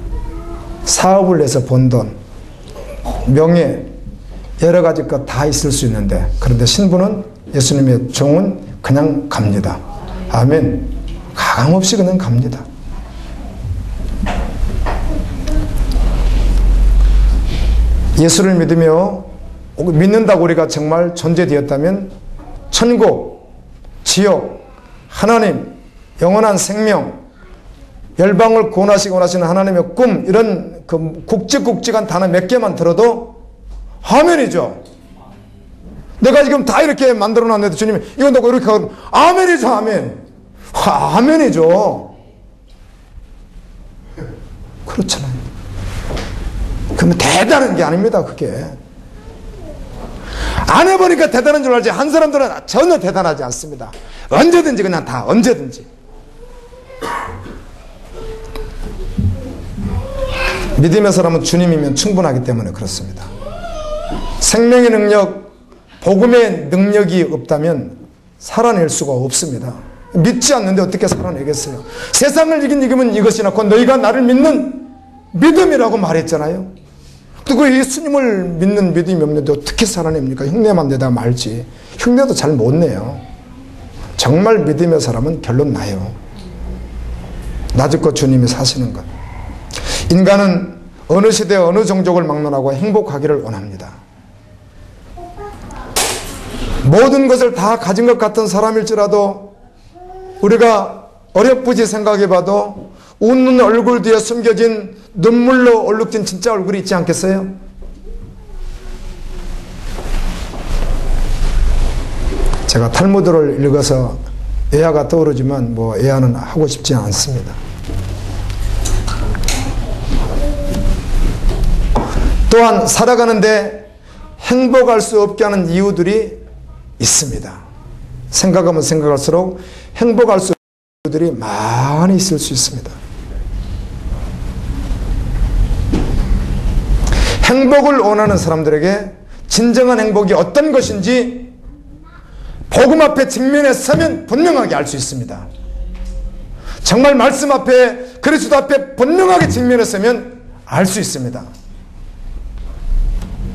S1: 사업을 해서 번 돈, 명예, 여러 가지 것 다 있을 수 있는데 그런데 신부는 예수님의 종은 그냥 갑니다. 아멘. 가감없이 그냥 갑니다. 예수를 믿으며 믿는다고 우리가 정말 존재되었다면 천국, 지옥, 하나님, 영원한 생명, 열방을 구원하시고 원하시는 하나님의 꿈, 이런 그 굵직굵직한 단어 몇 개만 들어도 아멘이죠. 내가 지금 다 이렇게 만들어 놨는데 주님이 이건 너 이렇게 하고 아멘이죠. 아멘. 아멘이죠. 그렇잖아요. 그러면 대단한 게 아닙니다. 그게 안 해보니까 대단한 줄 알지 한 사람들은 전혀 대단하지 않습니다. 언제든지 그냥 다 언제든지. 믿음의 사람은 주님이면 충분하기 때문에 그렇습니다. 생명의 능력, 복음의 능력이 없다면 살아낼 수가 없습니다. 믿지 않는데 어떻게 살아내겠어요? 세상을 이기면 이것이 낫고 너희가 나를 믿는 믿음이라고 말했잖아요. 그리고 예수님을 믿는 믿음이 없는데 어떻게 살아냅니까? 흉내만 내다 말지. 흉내도 잘 못 내요. 정말 믿음의 사람은 결론 나요. 나짓것 주님이 사시는 것. 인간은 어느 시대 어느 종족을 막론하고 행복하기를 원합니다. 모든 것을 다 가진 것 같은 사람일지라도 우리가 어렴풋이 생각해봐도 웃는 얼굴 뒤에 숨겨진 눈물로 얼룩진 진짜 얼굴이 있지 않겠어요? 제가 탈무드를 읽어서 에아가 떠오르지만 뭐 에아는 하고 싶지 않습니다. 또한 살아가는데 행복할 수 없게 하는 이유들이 있습니다. 생각하면 생각할수록 행복할 수 없는 이유들이 많이 있을 수 있습니다. 행복을 원하는 사람들에게 진정한 행복이 어떤 것인지 복음 앞에 직면해 서면 분명하게 알 수 있습니다. 정말 말씀 앞에 그리스도 앞에 분명하게 직면해 서면 알 수 있습니다.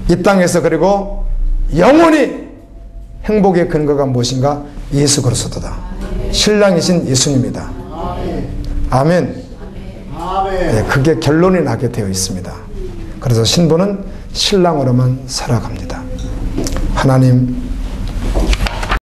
S1: 이 땅에서 그리고 영원히 행복의 근거가 무엇인가? 예수 그리스도다. 신랑이신 예수님이다. 아멘. 네, 그게 결론이 나게 되어 있습니다. 그래서 신부는 신랑으로만 살아갑니다. 하나님